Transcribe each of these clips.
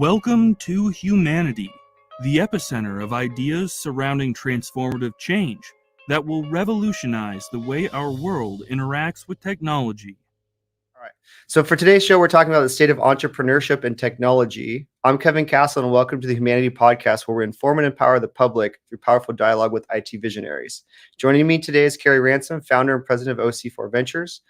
Welcome to Humanity, the epicenter of ideas surrounding transformative change that will revolutionize the way our world interacts with technology. All right. So for today's show, we're talking about the state of entrepreneurship and technology. I'm Kevin Castle, and welcome to the Humanity Podcast, where we inform and empower the public through powerful dialogue with IT visionaries. Joining me today is Carrie Ransom, founder and president of OC4 Ventures.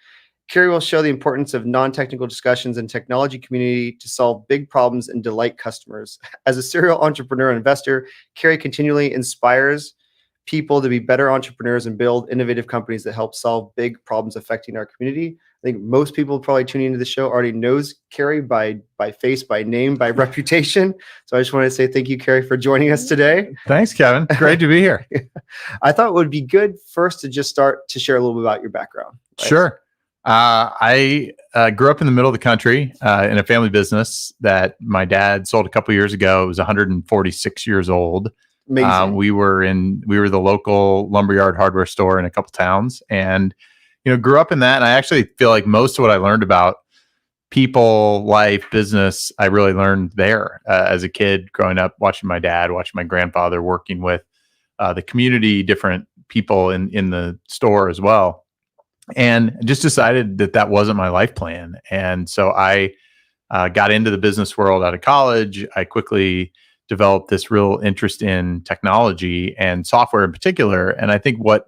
Carrie will show the importance of non-technical discussions in technology community to solve big problems and delight customers. As a serial entrepreneur and investor, Carrie continually inspires people to be better entrepreneurs and build innovative companies that help solve big problems affecting our community. I think most people probably tuning into the show already knows Carrie by face, by name, by reputation. So I just want to say thank you, Carrie, for joining us today. Thanks, Kevin. Great to be here. I thought it would be good first to just start to share a little bit about your background. Right? Sure. I grew up in the middle of the country in a family business that my dad sold a couple years ago. It was 146 years old. Amazing. We were the local lumberyard hardware store in a couple towns, and grew up in that. And I actually feel like most of what I learned about people, life, business, I really learned there as a kid, growing up, watching my dad, watching my grandfather, working with the community, different people in the store as well. And just decided that wasn't my life plan. And so I got into the business world out of college. I quickly developed this real interest in technology and software in particular. And I think what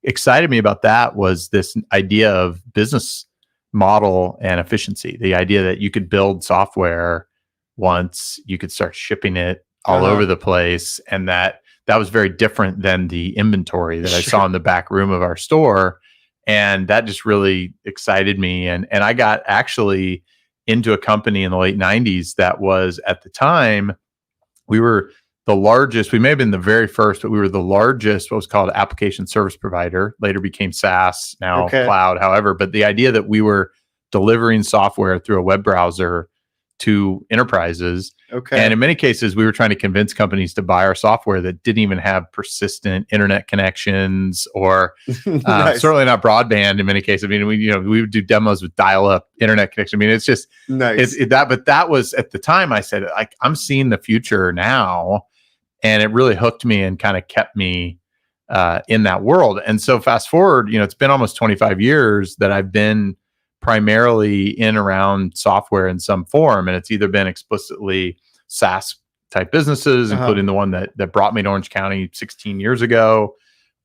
excited me about that was this idea of business model and efficiency. The idea that you could build software once, you could start shipping it all over the place. And that was very different than the inventory that I saw in the back room of our store. And that just really excited me. And I got actually into a company in the late 90s that was, at the time, we were the largest. We may have been the very first, but we were the largest, what was called application service provider. Later became SaaS, now cloud, however. But the idea that we were delivering software through a web browser to enterprises. And in many cases, we were trying to convince companies to buy our software that didn't even have persistent internet connections or Nice. certainly not broadband in many cases. I mean, we would do demos with dial-up internet connection. I mean, it's just Nice. but that was, at the time, I said, like, I'm seeing the future now. And it really hooked me and kind of kept me in that world. And so fast forward, it's been almost 25 years that I've been primarily in around software in some form. And it's either been explicitly SaaS type businesses, including the one that brought me to Orange County 16 years ago,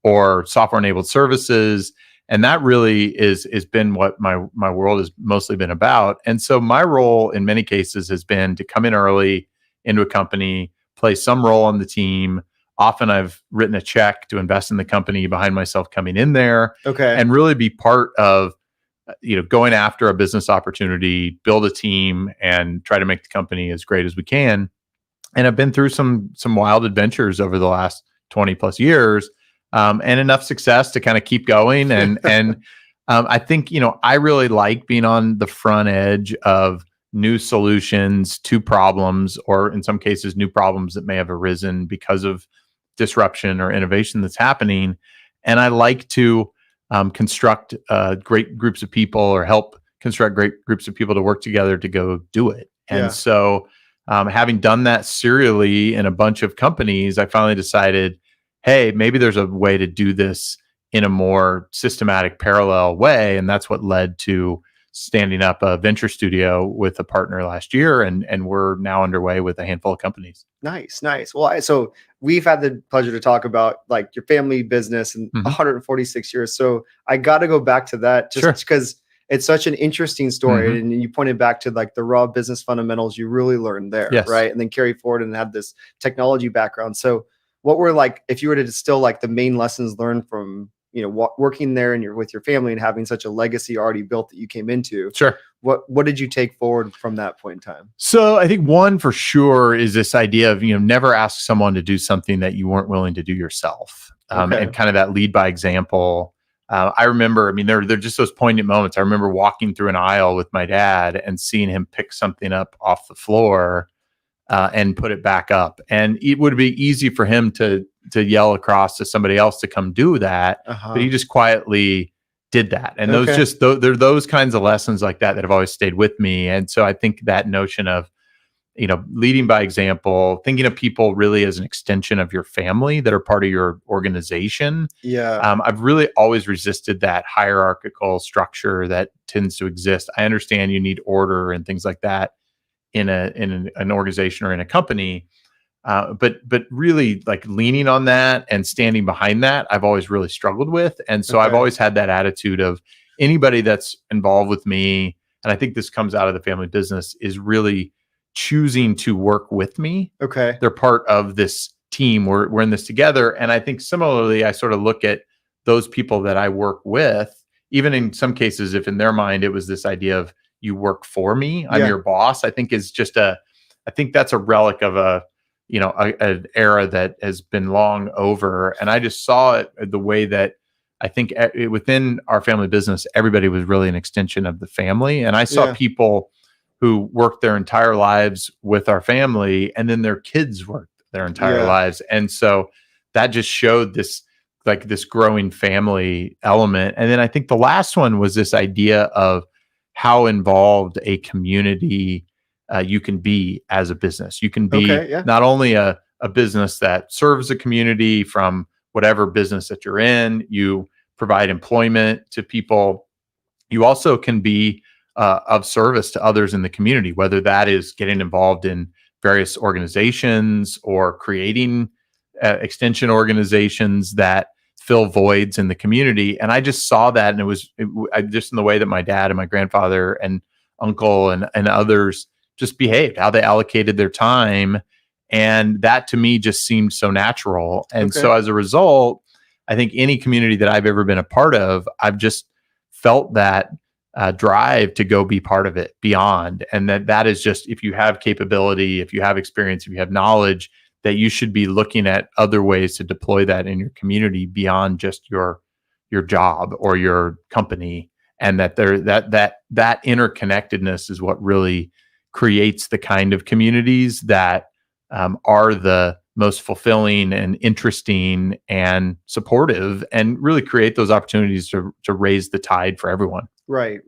or software enabled services. And that really is been what my world has mostly been about. And so my role in many cases has been to come in early into a company, play some role on the team. Often I've written a check to invest in the company behind myself coming in there, and really be part of going after a business opportunity, build a team, and try to make the company as great as we can. And I've been through some wild adventures over the last 20 plus years, and enough success to kind of keep going. And I think, I really like being on the front edge of new solutions to problems, or in some cases, new problems that may have arisen because of disruption or innovation that's happening. And I like to construct great groups of people, or help construct great groups of people to work together to go do it. And so having done that serially in a bunch of companies, I finally decided, hey, maybe there's a way to do this in a more systematic, parallel way. And that's what led to standing up a venture studio with a partner last year. And we're now underway with a handful of companies. Nice. Well, so we've had the pleasure to talk about like your family business and 146 years. So I got to go back to that just because it's such an interesting story. And you pointed back to like the raw business fundamentals you really learned there, right? And then carry forward and have this technology background. So what were, like, if you were to distill like the main lessons learned from working there and you're with your family and having such a legacy already built that you came into, what did you take forward from that point in time? So I think one for sure is this idea of, never ask someone to do something that you weren't willing to do yourself. And kind of that lead by example. I remember, they're just those poignant moments. I remember walking through an aisle with my dad and seeing him pick something up off the floor and put it back up. And it would be easy for him to yell across to somebody else to come do that, but he just quietly did that. And they're those kinds of lessons like that have always stayed with me. And so I think that notion of leading by example, thinking of people really as an extension of your family that are part of your organization. Yeah. I've really always resisted that hierarchical structure that tends to exist. I understand you need order and things like that in an organization or in a company. But really like leaning on that and standing behind that, I've always really struggled with. And so I've Okay. always had that attitude of anybody that's involved with me, and I think this comes out of the family business, is really choosing to work with me. Okay. They're part of this team. We're in this together. And I think similarly, I sort of look at those people that I work with, even in some cases, if in their mind it was this idea of you work for me, I'm Yeah. your boss, I think is just I think that's a relic of an era that has been long over. And I just saw it the way that I think within our family business, everybody was really an extension of the family. And I saw Yeah. people who worked their entire lives with our family, and then their kids worked their entire Yeah. lives. And so that just showed this growing family element. And then I think the last one was this idea of how involved a community you can be as a business. You can be Okay, yeah. not only a business that serves a community from whatever business that you're in, you provide employment to people. You also can be of service to others in the community, whether that is getting involved in various organizations or creating extension organizations that fill voids in the community. And I just saw that, and it was just in the way that my dad and my grandfather and uncle and others just behaved, how they allocated their time. And that to me just seemed so natural. And Okay. so as a result, I think any community that I've ever been a part of, I've just felt that drive to go be part of it beyond. And that is just, if you have capability, if you have experience, if you have knowledge, that you should be looking at other ways to deploy that in your community beyond just your job or your company. And that that interconnectedness is what really creates the kind of communities that are the most fulfilling and interesting and supportive, and really create those opportunities to raise the tide for everyone. Right.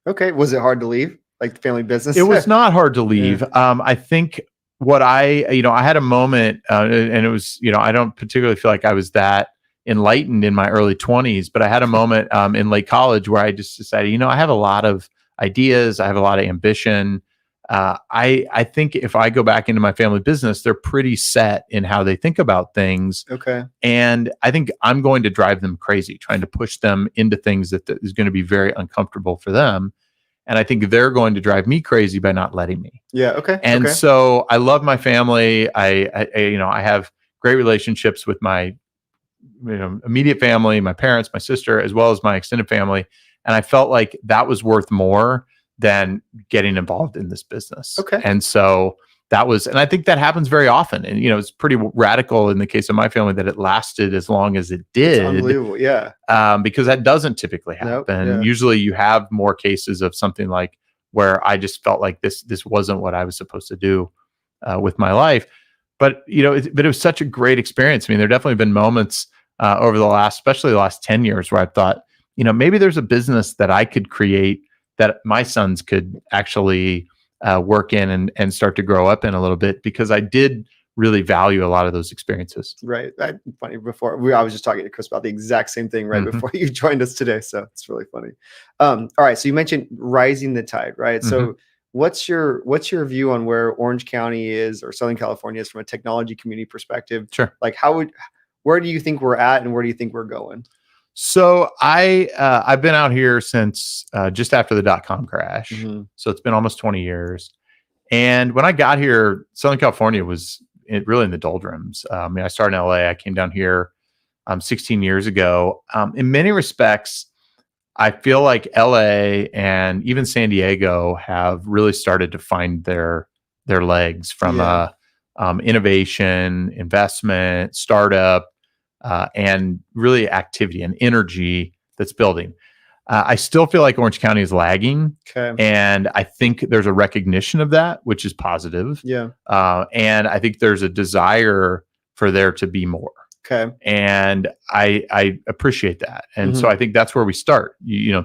Okay. Was it hard to leave, like the family business? It was not hard to leave. Yeah. I think what I had a moment, and it was, I don't particularly feel like I was that enlightened in my early 20s, but I had a moment in late college where I just decided, I have a lot of ideas, I have a lot of ambition. I think if I go back into my family business, they're pretty set in how they think about things. Okay. And I think I'm going to drive them crazy, trying to push them into things that is going to be very uncomfortable for them. And I think they're going to drive me crazy by not letting me. Yeah. Okay. And okay. so I love my family. I have great relationships with my immediate family, my parents, my sister, as well as my extended family. And I felt like that was worth more than getting involved in this business. Okay. And so and I think that happens very often. And, it's pretty radical in the case of my family that it lasted as long as it did. It's unbelievable. Yeah. Because that doesn't typically happen. Nope, yeah. Usually you have more cases of something like where I just felt like this wasn't what I was supposed to do with my life. But, but it was such a great experience. I mean, there definitely been moments over especially the last 10 years where I thought, maybe there's a business that I could create that my sons could actually work in and start to grow up in a little bit, because I did really value a lot of those experiences. Right. Funny, I was just talking to Chris about the exact same thing right before you joined us today. So it's really funny. All right. So you mentioned rising the tide, right? So what's your view on where Orange County is, or Southern California is, from a technology community perspective? Sure. Like where do you think we're at, and where do you think we're going? So I've been out here since just after the .com crash. Mm-hmm. So it's been almost 20 years. And when I got here, Southern California was really in the doldrums. I started in LA. I came down here 16 years ago. In many respects, I feel like LA and even San Diego have really started to find their legs from innovation, investment, startup, and really activity and energy that's building. I still feel like Orange County is lagging. Okay. And I think there's a recognition of that, which is positive. Yeah. And I think there's a desire for there to be more. Okay. And I appreciate that. And so I think that's where we start.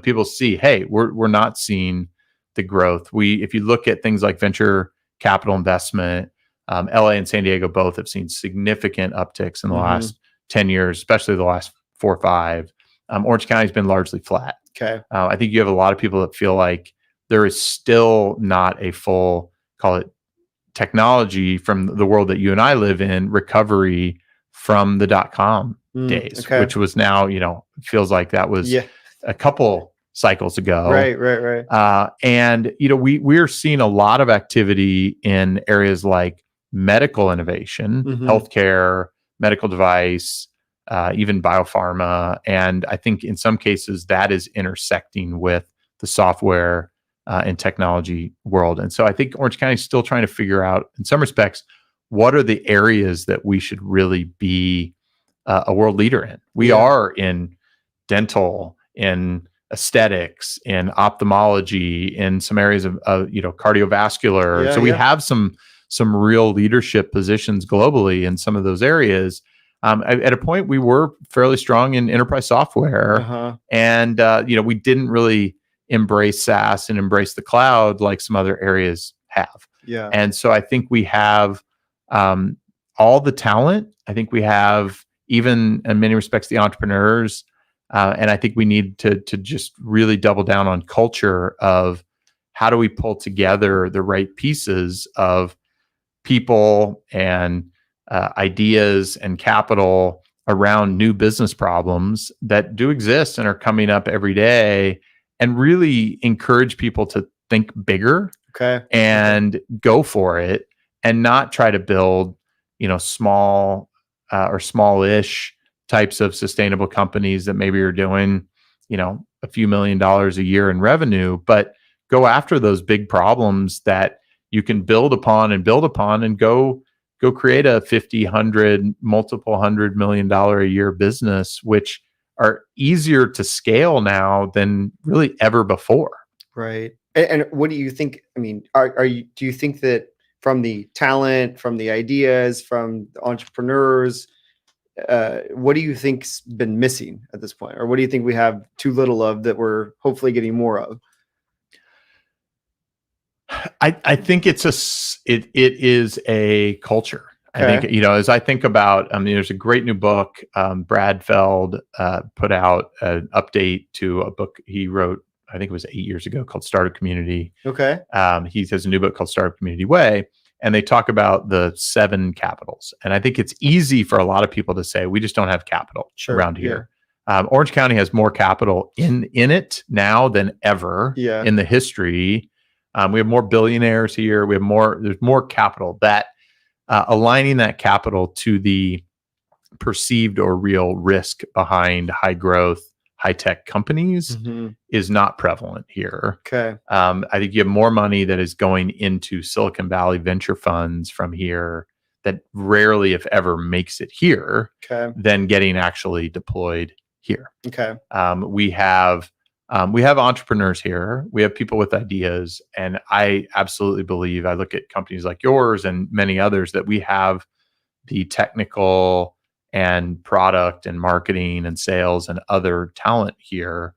People see, hey, we're not seeing the growth. If you look at things like venture capital investment. LA and San Diego both have seen significant upticks in the last 10 years, especially the last 4 or 5. Orange County has been largely flat. Okay. I think you have a lot of people that feel like there is still not a full, call it technology from the world that you and I live in, recovery from the .com days, which was now, feels like that was a couple cycles ago. Right. And, we're seeing a lot of activity in areas like medical innovation, healthcare, medical device, even biopharma. And I think in some cases that is intersecting with the software and technology world. And so I think Orange County is still trying to figure out, in some respects, what are the areas that we should really be a world leader in. We are in dental, in aesthetics, in ophthalmology, in some areas of cardiovascular. We have some real leadership positions globally in some of those areas. At a point, we were fairly strong in enterprise software, and we didn't really embrace SaaS and embrace the cloud like some other areas have. And so I think we have all the talent. I think we have, even in many respects, the entrepreneurs. And I think we need to just really double down on culture of how do we pull together the right pieces of people and ideas and capital around new business problems that do exist and are coming up every day, and really encourage people to think bigger and go for it, and not try to build, small or smallish types of sustainable companies that maybe are doing, a few $1 million a year in revenue, but go after those big problems that you can build upon and go create a 50, 100, multiple $100 million a year business, which are easier to scale now than really ever before. Right. And what do you think? I mean, do you think that from the talent, from the ideas, from the entrepreneurs, what do you think's been missing at this point? Or what do you think we have too little of that we're hopefully getting more of? I think it is a culture. I think, as I think about, there's a great new book, Brad Feld put out an update to a book he wrote, I think it was 8 years ago, called Startup Community. Okay. He has a new book called Startup Community Way, and they talk about the 7 capitals. And I think it's easy for a lot of people to say, we just don't have capital around here. Orange County has more capital in it now than ever in the history. We have more billionaires here. There's more capital. That aligning that capital to the perceived or real risk behind high growth, high tech companies is not prevalent here. Okay. I think you have more money that is going into Silicon Valley venture funds from here that rarely, if ever, makes it here than getting actually deployed here. Okay. We have entrepreneurs here. We have people with ideas, and I absolutely believe, I look at companies like yours and many others, that we have the technical and product and marketing and sales and other talent here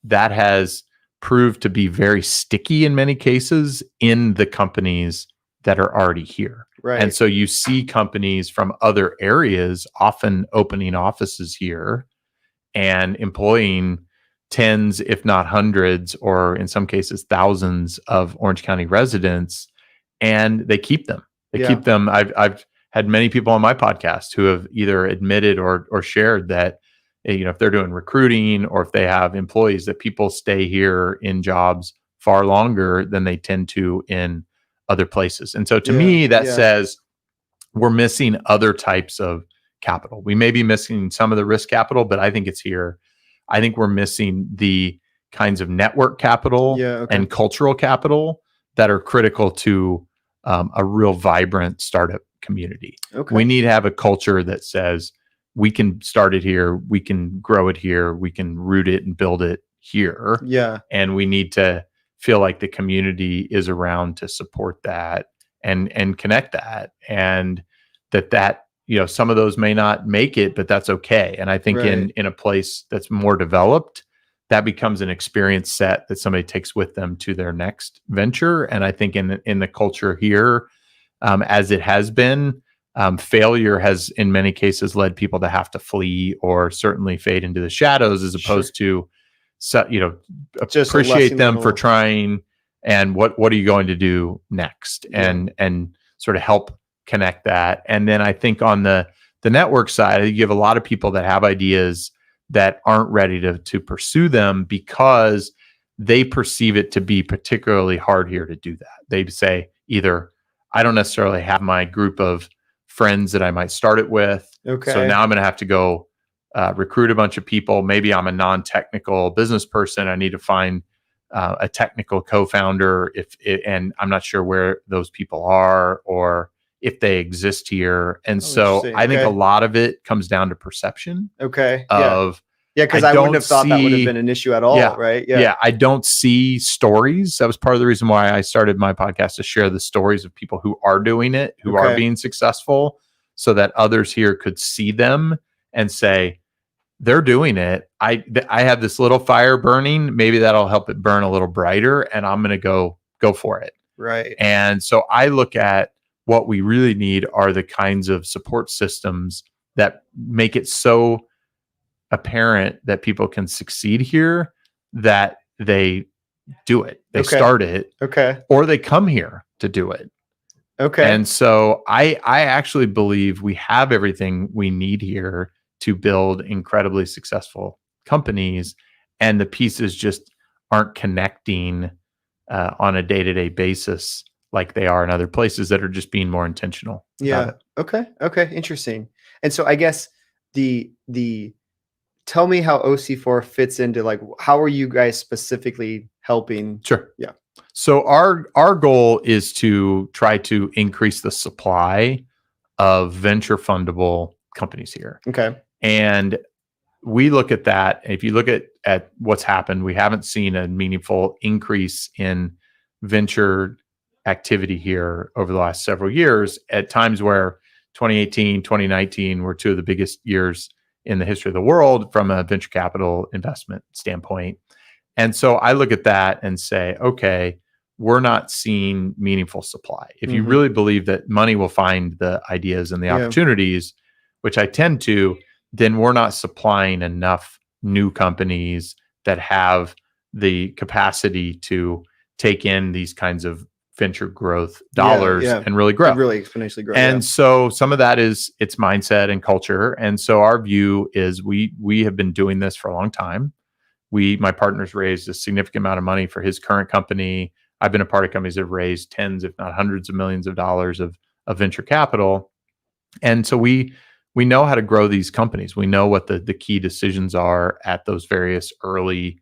that has proved to be very sticky in many cases in the companies that are already here. Right. And so you see companies from other areas often opening offices here and employing tens, if not hundreds, or in some cases thousands of Orange County residents, and they keep them. They keep them. I've had many people on my podcast who have either admitted or shared that, if they're doing recruiting or if they have employees, that people stay here in jobs far longer than they tend to in other places. And so to me, that says we're missing other types of capital. We may be missing some of the risk capital, but I think it's here. I think we're missing the kinds of network capital and cultural capital that are critical to a real vibrant startup community. We need to have a culture that says we can start it here, we can grow it here, we can root it and build it here. And we need to feel like the community is around to support that and connect that, and that some of those may not make it, but that's okay. And I think in a place that's more developed, that becomes an experience set that somebody takes with them to their next venture. And I think in the culture here, as it has been, failure has in many cases led people to have to flee or certainly fade into the shadows, as opposed to, Just appreciate them for little- trying and what are you going to do next, and sort of help connect that. And then I think on the network side, you have a lot of people that have ideas that aren't ready to pursue them because they perceive it to be particularly hard here to do that. They say either, I don't necessarily have my group of friends that I might start it with. Okay. So now I'm going to have to go recruit a bunch of people. Maybe I'm a non-technical business person. I need to find a technical co-founder and I'm not sure where those people are or if they exist here. And so I think a lot of it comes down to perception. Okay. Because I wouldn't have thought that would have been an issue at all, right? Yeah. I don't see stories. That was part of the reason why I started my podcast, to share the stories of people who are doing it, who are being successful, so that others here could see them and say, they're doing it. I have this little fire burning. Maybe that'll help it burn a little brighter, and I'm going to go for it. Right. And so I look at what we really need are the kinds of support systems that make it so apparent that people can succeed here, that they do it, they start it, or they come here to do it. And so I actually believe we have everything we need here to build incredibly successful companies, and the pieces just aren't connecting on a day-to-day basis like they are in other places that are just being more intentional. Yeah. Okay. Interesting. And so I guess tell me how OC4 fits into, like, how are you guys specifically helping? Sure. Yeah. So our goal is to try to increase the supply of venture fundable companies here. Okay. And we look at that. If you look at what's happened, we haven't seen a meaningful increase in venture activity here over the last several years, at times where 2018, 2019 were two of the biggest years in the history of the world from a venture capital investment standpoint. And so I look at that and say, okay, we're not seeing meaningful supply. If you really believe that money will find the ideas and the opportunities, which I tend to, then we're not supplying enough new companies that have the capacity to take in these kinds of venture growth dollars and really grow. Really exponentially grow. And so some of that is its mindset and culture. And so our view is we have been doing this for a long time. My partner's raised a significant amount of money for his current company. I've been a part of companies that have raised tens, if not hundreds of millions of dollars of venture capital. And so we know how to grow these companies. We know what the key decisions are at those various early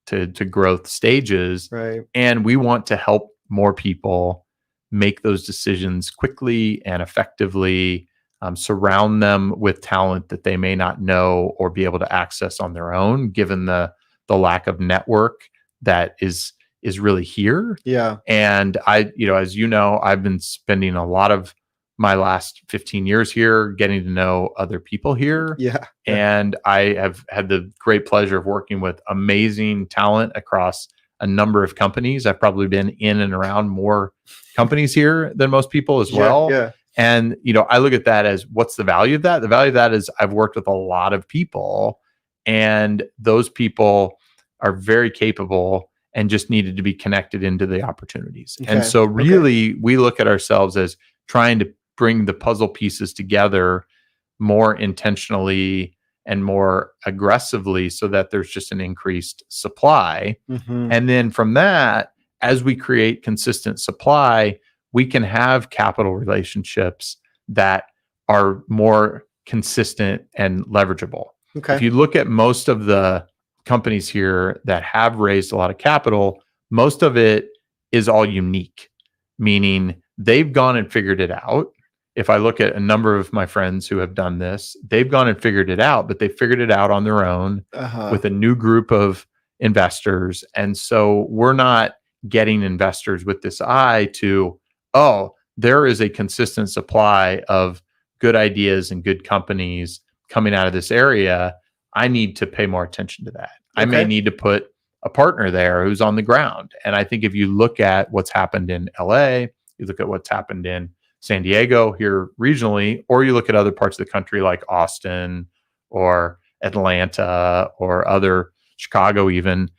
to growth stages. Right. And we want to help more people make those decisions quickly and effectively, surround them with talent that they may not know or be able to access on their own, given the lack of network that is really here. Yeah. And as you know, I've been spending a lot of my last 15 years here getting to know other people here. Yeah. And I have had the great pleasure of working with amazing talent across a number of companies. I've probably been in and around more companies here than most people as well. Yeah. And, I look at that as, what's the value of that? The value of that is I've worked with a lot of people, and those people are very capable and just needed to be connected into the opportunities. And so really we look at ourselves as trying to bring the puzzle pieces together more intentionally and more aggressively, so that there's just an increased supply. And then from that, as we create consistent supply, we can have capital relationships that are more consistent and leverageable. If you look at most of the companies here that have raised a lot of capital, most of it is all unique, meaning they've gone and figured it out. If I look at a number of my friends who have done this, they've gone and figured it out, but they figured it out on their own with a new group of investors. And so we're not getting investors with this eye to, there is a consistent supply of good ideas and good companies coming out of this area. I need to pay more attention to that. I may Okay. need to put a partner there who's on the ground. And I think if you look at what's happened in LA, you look at what's happened in San Diego here regionally, or you look at other parts of the country like Austin or Atlanta or other Chicago even,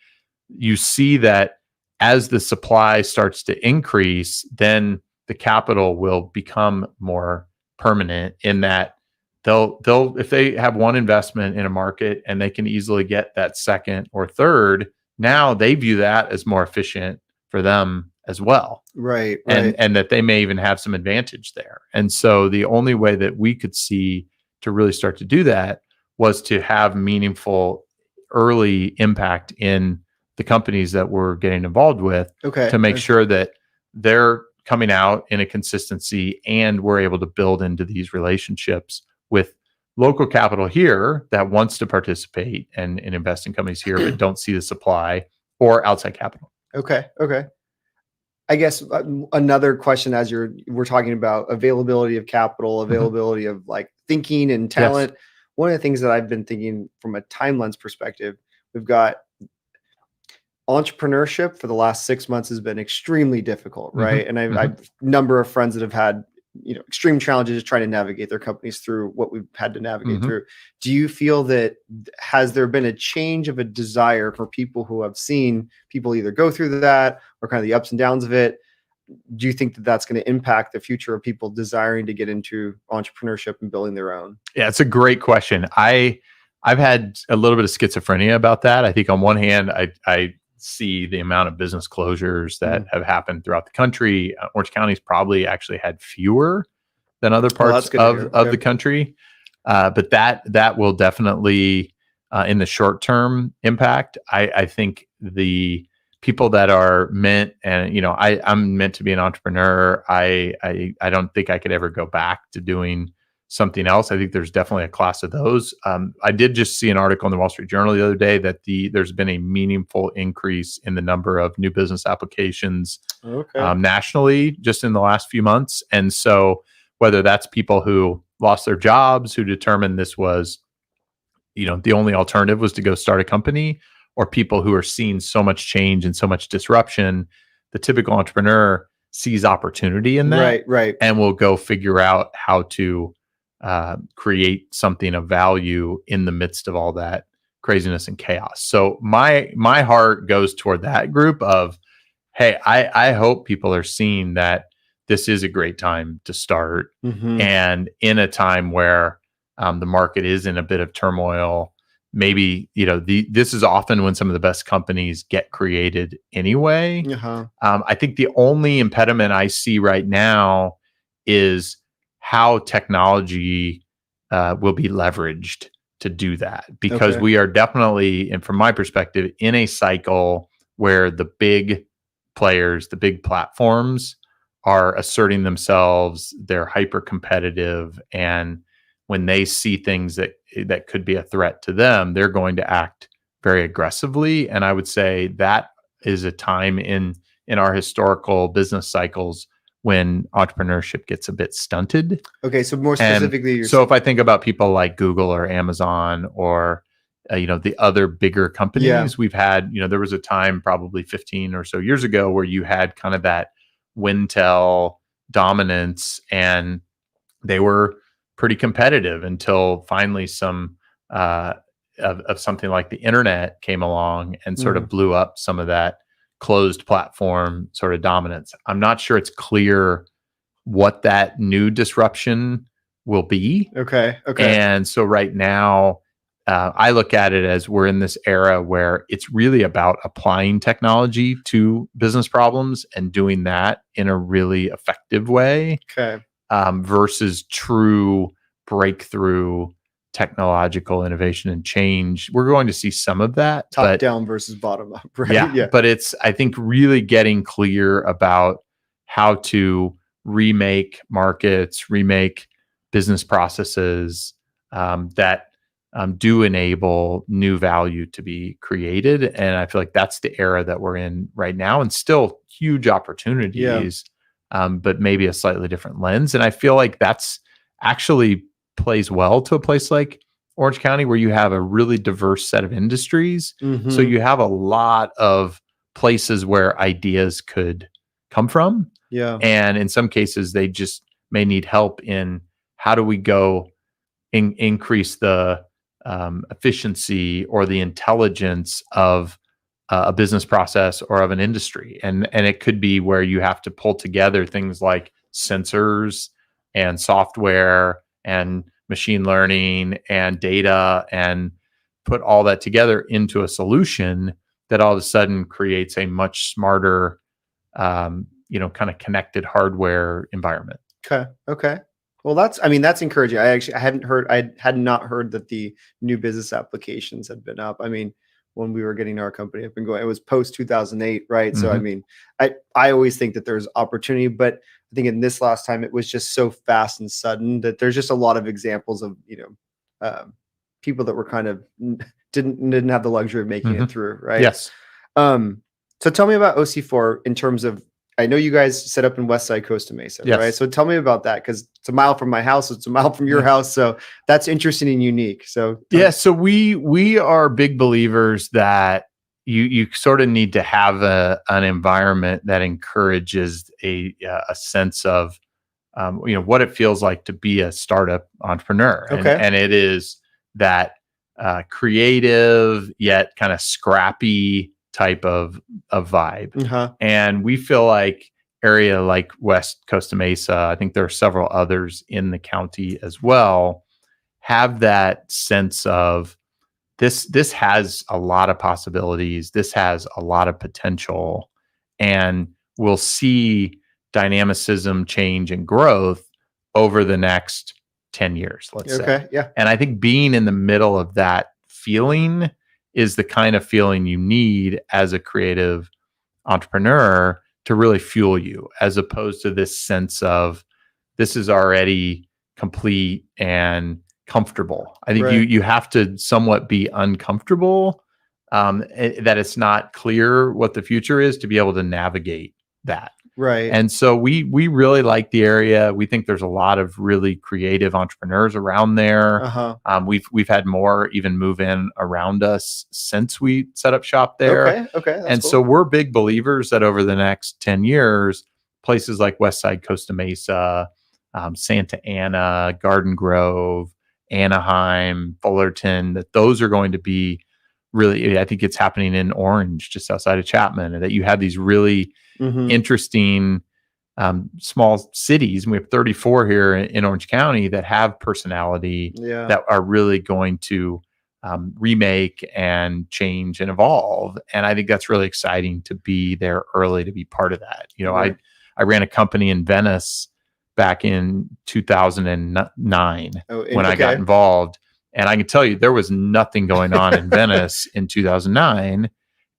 you see that as the supply starts to increase, then the capital will become more permanent in that they'll if they have one investment in a market and they can easily get that second or third, now they view that as more efficient for them as well. Right. And that they may even have some advantage there. And so the only way that we could see to really start to do that was to have meaningful early impact in the companies that we're getting involved with Okay. to make sure that they're coming out in a consistency and we're able to build into these relationships with local capital here that wants to participate and invest in companies here but don't see the supply, or outside capital. Okay. I guess another question as we're talking about availability of capital, availability of like thinking and talent. One of the things that I've been thinking from a time lens perspective, we've got entrepreneurship for the last 6 months has been extremely difficult, right? And I've number of friends that have had extreme challenges trying to navigate their companies through what we've had to navigate through. Do you feel that has there been a change of a desire for people who have seen people either go through that or kind of the ups and downs of it? Do you think that that's going to impact the future of people desiring to get into entrepreneurship and building their own? Yeah, it's a great question. I've had a little bit of schizophrenia about that. I think on one hand, I see the amount of business closures that have happened throughout the country. Orange County's probably actually had fewer than other parts of the country. But that will definitely, in the short term, impact. I think the people that are meant, and I'm meant to be an entrepreneur. I don't think I could ever go back to doing something else. I think there's definitely a class of those. I did just see an article in the Wall Street Journal the other day that there's been a meaningful increase in the number of new business applications nationally just in the last few months. And so whether that's people who lost their jobs, who determined this was, the only alternative was to go start a company, or people who are seeing so much change and so much disruption, the typical entrepreneur sees opportunity in that, right, and will go figure out how to create something of value in the midst of all that craziness and chaos. So my heart goes toward that group of, hey, I hope people are seeing that this is a great time to start, and in a time where the market is in a bit of turmoil. Maybe this is often when some of the best companies get created anyway. I think the only impediment I see right now is how technology will be leveraged to do that, because we are definitely, and from my perspective, in a cycle where the big players, the big platforms are asserting themselves. They're hyper competitive, and when they see things that could be a threat to them, they're going to act very aggressively. And I would say that is a time in our historical business cycles when entrepreneurship gets a bit stunted. Okay, so more specifically, so if I think about people like Google or Amazon or the other bigger companies, we've had, there was a time probably 15 or so years ago where you had kind of that Wintel dominance, and they were pretty competitive until finally some of something like the internet came along and sort of blew up some of that closed platform sort of dominance. I'm not sure it's clear what that new disruption will be. Okay. And so right now, I look at it as we're in this era where it's really about applying technology to business problems and doing that in a really effective way. Versus true breakthrough technological innovation and change. We're going to see some of that. Top down versus bottom up, right? Yeah. But it's, I think, really getting clear about how to remake markets, remake business processes that do enable new value to be created. And I feel like that's the era that we're in right now, and still huge opportunities, but maybe a slightly different lens. And I feel like that's actually plays well to a place like Orange County where you have a really diverse set of industries. Mhm. So you have a lot of places where ideas could come from. Yeah. And in some cases, they just may need help in how do we go increase the efficiency or the intelligence of a business process or of an industry. And it could be where you have to pull together things like sensors and software and machine learning and data and put all that together into a solution that all of a sudden creates a much smarter, kind of connected hardware environment. Okay. Well, that's encouraging. I had not heard that the new business applications had been up. I mean, when we were getting our company up and going, it was post 2008, right? So, I Mhm. mean, I always think that there's opportunity, but I think in this last time, it was just so fast and sudden that there's just a lot of examples of, people that were kind of didn't have the luxury of making it Mhm. through, right? Yes. So tell me about OC4 in terms of, I know you guys set up in Westside Costa Mesa, Yes. right? So tell me about that, because it's a mile from my house, it's a mile from your Yeah. house, so that's interesting and unique. So Yeah, so we are big believers that you sort of need to have an environment that encourages a sense of what it feels like to be a startup entrepreneur, Okay. and it is that creative yet kind of scrappy type of vibe. Uh-huh. And we feel like area like West Costa Mesa, I think there are several others in the county as well, have that sense of this has a lot of possibilities. This has a lot of potential, and we'll see dynamicism, change, and growth over the next 10 years, let's say. Okay. Yeah. And I think being in the middle of that feeling is the kind of feeling you need as a creative entrepreneur to really fuel you, as opposed to this sense of this is already complete and comfortable. I think Right. you have to somewhat be uncomfortable, that it's not clear what the future is, to be able to navigate that. Right. And so we really like the area. We think there's a lot of really creative entrepreneurs around there. Uh-huh. We've had more even move in around us since we set up shop there. Okay. That's And cool. so we're big believers that over the next 10 years, places like Westside Costa Mesa, Santa Ana, Garden Grove, Anaheim, Fullerton, that those are going to be really, I think it's happening in Orange, just outside of Chapman, and that you have these really Mhm. interesting small cities. And we have 34 here in Orange County that have personality, Yeah. that are really going to remake and change and evolve. And I think that's really exciting to be there early, to be part of that. Right. I ran a company in Venice back in 2009 Oh, when I got involved. And I can tell you, there was nothing going on in Venice in 2009.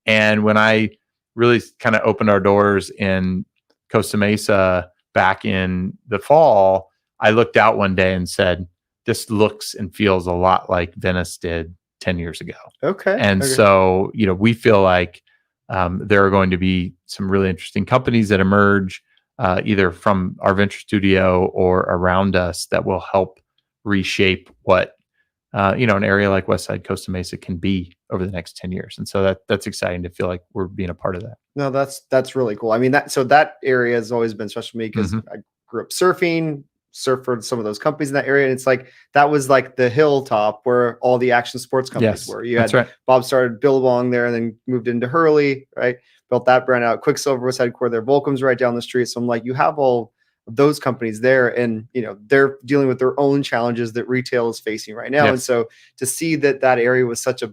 And when I really kind of opened our doors in Costa Mesa back in the fall, I looked out one day and said, this looks and feels a lot like Venice did 10 years ago. Okay. And Okay. so, we feel like there are going to be some really interesting companies that emerge either from our venture studio or around us that will help reshape what an area like Westside Costa Mesa can be over the next 10 years. And so that's exciting to feel like we're being a part of that. No, that's really cool. I mean, that area has always been special to me because Mhm. I grew up surfed for some of those companies in that area. And it's like, that was like the hilltop where all the action sports companies Yes, were. You that's had right. Bob started Billabong there and then moved into Hurley, right? Built that brand out. Quicksilver was headquartered there. Volcom's right down the street. So I'm like, you have all of those companies there, and they're dealing with their own challenges that retail is facing right now. Yes. And so to see that area was such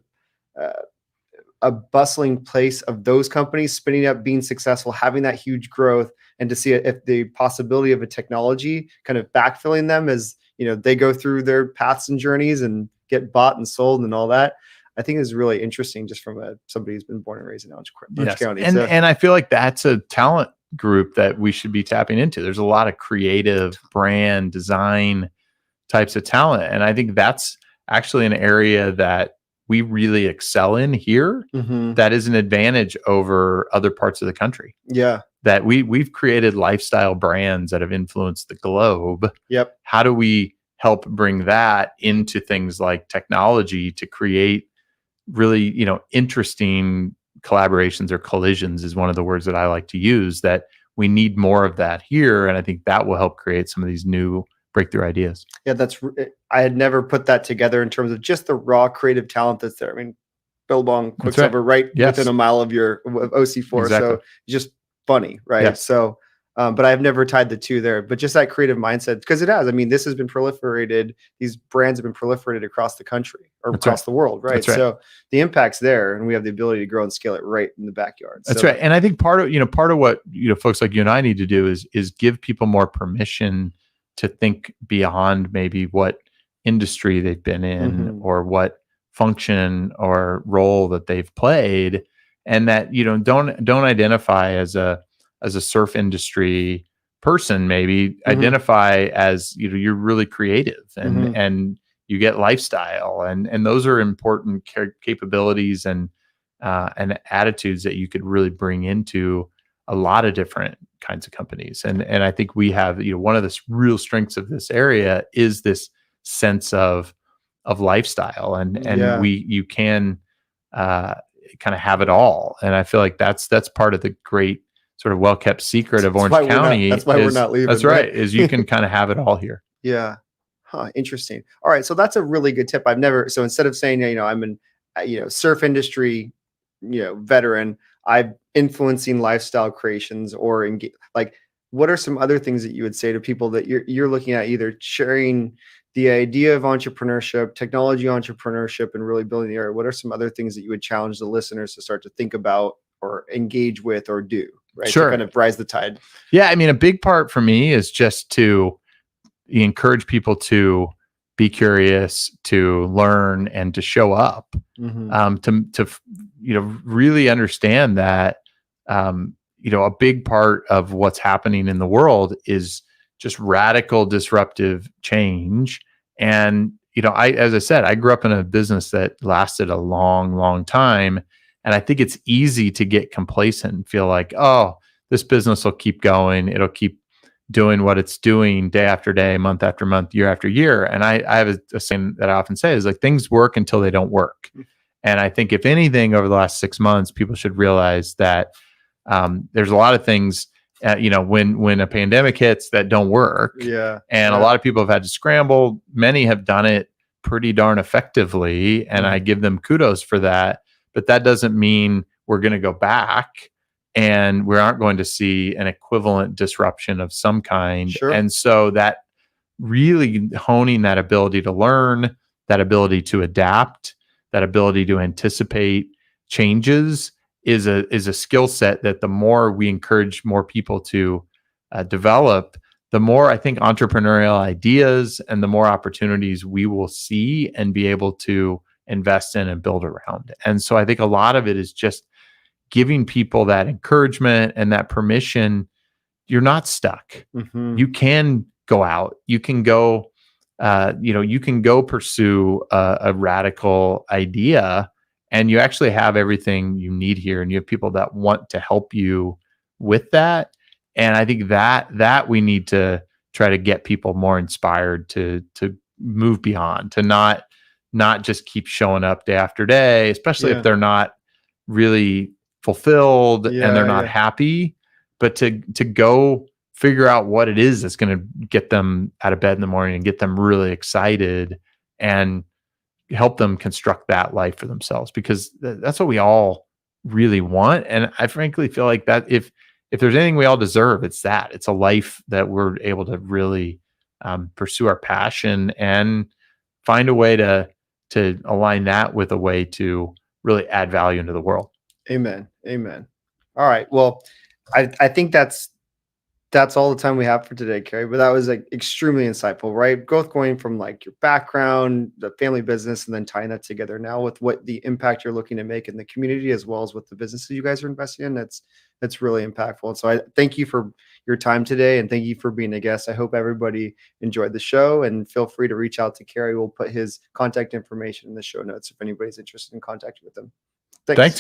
a bustling place of those companies spinning up, being successful, having that huge growth, and to see if the possibility of a technology kind of backfilling them as they go through their paths and journeys and get bought and sold and all that, I think is really interesting, just from somebody who's been born and raised in Orange County. And I feel like that's a talent group that we should be tapping into. There's a lot of creative brand design types of talent, and I think that's actually an area that we really excel in here. Mhm. That is an advantage over other parts of the country. Yeah. That we've created lifestyle brands that have influenced the globe. Yep. How do we help bring that into things like technology to create really, interesting collaborations, or collisions is one of the words that I like to use, that we need more of that here. And I think that will help create some of these new breakthrough ideas. Yeah, I had never put that together in terms of just the raw creative talent that's there. I mean, Billabong, That's Quicksilver, right Yes. within a mile of your of OC4. Exactly. So just funny, right? Yes. So, but I've never tied the two there. But just that creative mindset, because it has. I mean, this has been proliferated. These brands have been proliferated across the country or That's across the world, right? That's right. So the impact's there, and we have the ability to grow and scale it right in the backyard. That's So, right. And I think part of what folks like you and I need to do is give people more permission to think beyond maybe what industry they've been in, or what function or role that they've played, and that don't identify as a surf industry person. Maybe identify as you're really creative, and you get lifestyle, and those are important capabilities and attitudes that you could really bring into a lot of different kinds of companies. And I think we have, one of the real strengths of this area is this sense of lifestyle, and you can kind of have it all. And I feel like that's part of the great sort of well-kept secret of Orange County. That's why we're not leaving. That's right. Is you can kind of have it all here. Yeah. Huh. Interesting. All right. So that's a really good tip. So instead of saying, I'm an, surf industry, veteran, I'm influencing lifestyle creations, or like, what are some other things that you would say to people that you're looking at, either sharing the idea of entrepreneurship, technology entrepreneurship, and really building the area? What are some other things that you would challenge the listeners to start to think about or engage with or do, right? Sure. To kind of rise the tide. Yeah. I mean, a big part for me is just to encourage people to be curious, to learn, and to show up, to really understand that, a big part of what's happening in the world is just radical disruptive change. And, as I said, I grew up in a business that lasted a long, long time. And I think it's easy to get complacent and feel like, oh, this business will keep going. It'll keep doing what it's doing day after day, month after month, year after year. And I have a saying that I often say is like, things work until they don't work. And I think if anything, over the last 6 months, people should realize that there's a lot of things, when a pandemic hits, that don't work. Yeah. And a lot of people have had to scramble. Many have done it pretty darn effectively, and I give them kudos for that. But that doesn't mean we're going to go back, and we aren't going to see an equivalent disruption of some kind. Sure. And so that really honing that ability to learn, that ability to adapt, that ability to anticipate changes is a skill set that the more we encourage more people to develop, the more I think entrepreneurial ideas and the more opportunities we will see and be able to invest in and build around. And so I think a lot of it is just giving people that encouragement and that permission. You're not stuck. You can go out. You can go, you can go pursue a radical idea, and you actually have everything you need here. And you have people that want to help you with that. And I think that we need to try to get people more inspired to move beyond, to not just keep showing up day after day, especially if they're not really fulfilled and they're not happy, but to go figure out what it is that's going to get them out of bed in the morning and get them really excited and help them construct that life for themselves, because that's what we all really want. And I frankly feel like that if there's anything we all deserve, it's that. It's a life that we're able to really pursue our passion and find a way to align that with a way to really add value into the world. Amen. Amen. All right. Well, I think that's all the time we have for today, Kerry. But that was like extremely insightful, right? Both going from like your background, the family business, and then tying that together now with what the impact you're looking to make in the community, as well as with the businesses you guys are investing in. That's really impactful. And so I thank you for your time today, and thank you for being a guest. I hope everybody enjoyed the show, and feel free to reach out to Kerry. We'll put his contact information in the show notes if anybody's interested in contacting with him. Thanks, Kerry.